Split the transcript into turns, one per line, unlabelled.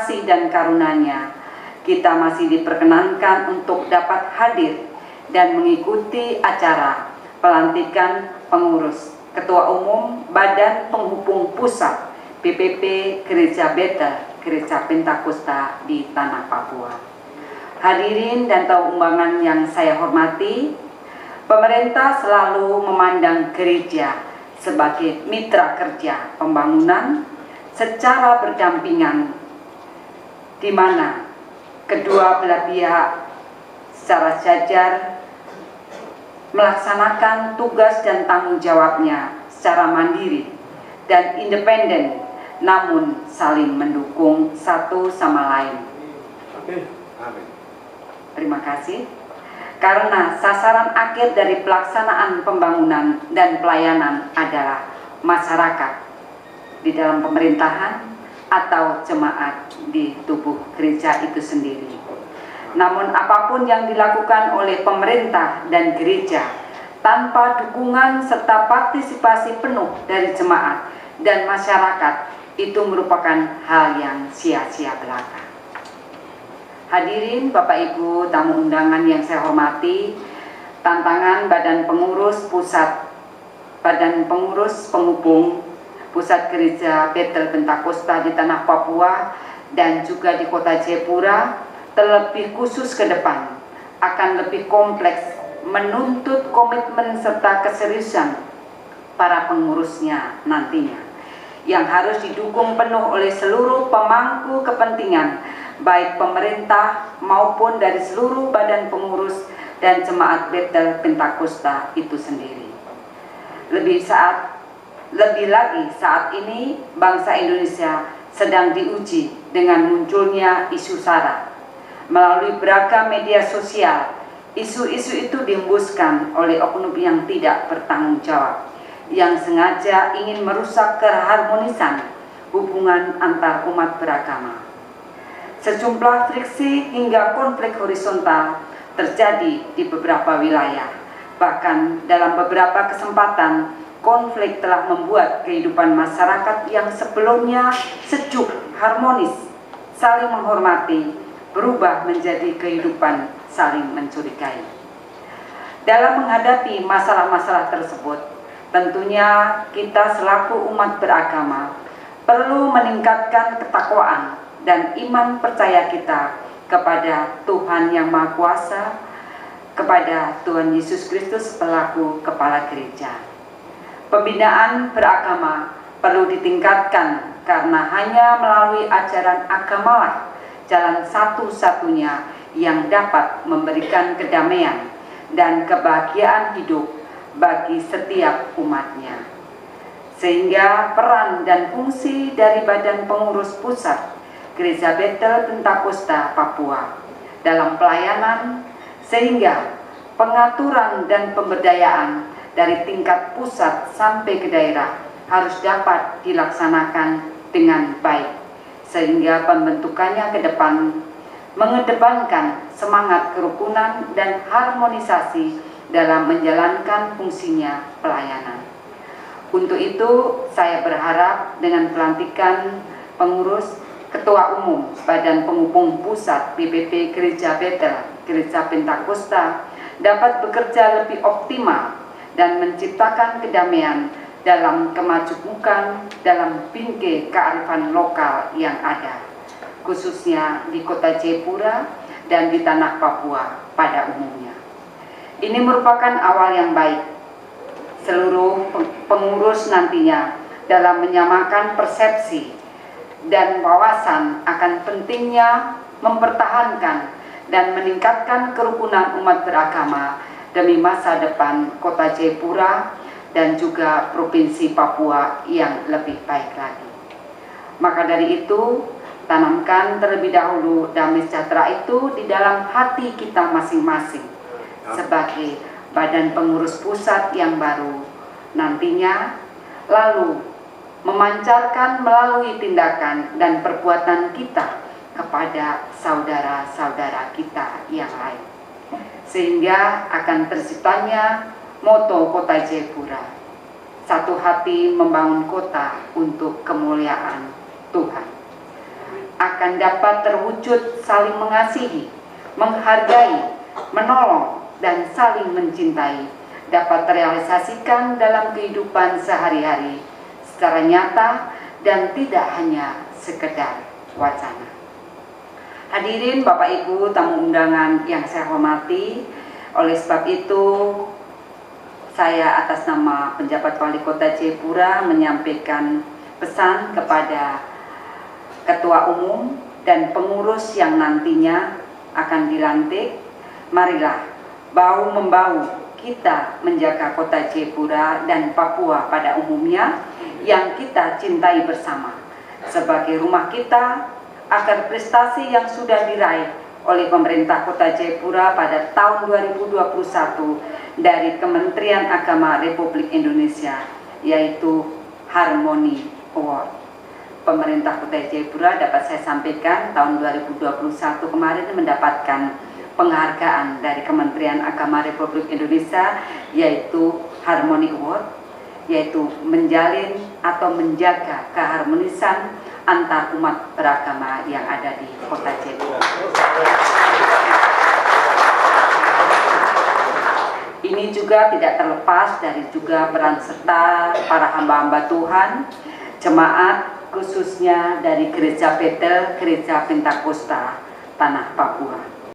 kasih dan karunia-Nya, kita masih diperkenankan untuk dapat hadir dan mengikuti acara pelantikan pengurus Ketua Umum Badan Penghubung Pusat PPP Gereja Bethel, Gereja Pentakosta di Tanah Papua. Hadirin dan tamu undangan yang saya hormati, pemerintah selalu memandang gereja sebagai mitra kerja pembangunan secara berdampingan, di mana kedua belah pihak secara sejajar melaksanakan tugas dan tanggung jawabnya secara mandiri dan independen, namun saling mendukung satu sama lain.
Amin.
Terima kasih. Karena sasaran akhir dari pelaksanaan pembangunan dan pelayanan adalah masyarakat di dalam pemerintahan atau jemaat di tubuh gereja itu sendiri. Namun apapun yang dilakukan oleh pemerintah dan gereja tanpa dukungan serta partisipasi penuh dari jemaat dan masyarakat itu merupakan hal yang sia-sia belaka. Hadirin Bapak Ibu tamu undangan yang saya hormati, tantangan Badan Pengurus Pusat, Badan Pengurus Penghubung Pusat Gereja Bethel Pentakosta di Tanah Papua dan juga di Kota Jayapura, terlebih khusus ke depan akan lebih kompleks, menuntut komitmen serta keseriusan para pengurusnya nantinya, yang harus didukung penuh oleh seluruh pemangku kepentingan, baik pemerintah maupun dari seluruh badan pengurus dan jemaat Bethel Pentakosta itu sendiri. Lebih lagi saat ini bangsa Indonesia sedang diuji dengan munculnya isu SARA. Melalui beragam media sosial, isu-isu itu dihembuskan oleh oknum yang tidak bertanggung jawab, yang sengaja ingin merusak keharmonisan hubungan antar umat beragama. Sejumlah friksi hingga konflik horizontal terjadi di beberapa wilayah. Bahkan dalam beberapa kesempatan, konflik telah membuat kehidupan masyarakat yang sebelumnya sejuk, harmonis, saling menghormati, berubah menjadi kehidupan saling mencurigai. Dalam menghadapi masalah-masalah tersebut, tentunya kita selaku umat beragama perlu meningkatkan ketakwaan dan iman percaya kita kepada Tuhan yang Maha Kuasa, kepada Tuhan Yesus Kristus selaku Kepala Gereja. Pembinaan beragama perlu ditingkatkan karena hanya melalui ajaran agamalah jalan satu-satunya yang dapat memberikan kedamaian dan kebahagiaan hidup bagi setiap umatnya. Sehingga peran dan fungsi dari Badan Pengurus Pusat Gereja Bethel Pentakosta Papua dalam pelayanan, sehingga pengaturan dan pemberdayaan dari tingkat pusat sampai ke daerah harus dapat dilaksanakan dengan baik, sehingga pembentukannya ke depan mengedepankan semangat kerukunan dan harmonisasi dalam menjalankan fungsinya pelayanan. Untuk itu saya berharap dengan pelantikan pengurus Ketua Umum Badan Penghubung Pusat PPP Gereja Bethel, Gereja Pentakosta dapat bekerja lebih optimal dan menciptakan kedamaian dalam kemajemukan dalam bingkai kearifan lokal yang ada, khususnya di Kota Jayapura dan di Tanah Papua pada umumnya. Ini merupakan awal yang baik seluruh pengurus nantinya dalam menyamakan persepsi dan wawasan akan pentingnya mempertahankan dan meningkatkan kerukunan umat beragama demi masa depan Kota Jayapura dan juga Provinsi Papua yang lebih baik lagi. Maka dari itu, tanamkan terlebih dahulu damai sejahtera itu di dalam hati kita masing-masing sebagai badan pengurus pusat yang baru nantinya, lalu memancarkan melalui tindakan dan perbuatan kita kepada saudara-saudara kita yang lain, sehingga akan terciptanya moto Kota Jayapura, satu hati membangun kota untuk kemuliaan Tuhan. akan dapat terwujud saling mengasihi, menghargai, menolong, dan saling mencintai, dapat terrealisasikan dalam kehidupan sehari-hari secara nyata dan tidak hanya sekedar wacana. Hadirin Bapak Ibu tamu undangan yang saya hormati, oleh sebab itu saya atas nama penjabat Wali Kota Jayapura menyampaikan pesan kepada Ketua Umum dan pengurus yang nantinya akan dilantik. Marilah bahu-membahu kita menjaga Kota Jayapura dan Papua pada umumnya yang kita cintai bersama sebagai rumah kita, agar prestasi yang sudah diraih oleh pemerintah Kota Jayapura pada tahun 2021 dari Kementerian Agama Republik Indonesia, yaitu Harmony Award. Pemerintah Kota Jayapura dapat saya sampaikan tahun 2021 kemarin mendapatkan penghargaan dari Kementerian Agama Republik Indonesia, yaitu Harmony Award, yaitu menjalin atau menjaga keharmonisan antar umat beragama yang ada di Kota Jayapura. Ini juga tidak terlepas dari juga peran serta para hamba-hamba Tuhan, jemaat khususnya dari Gereja Bethel, Gereja Pentakosta Tanah Papua.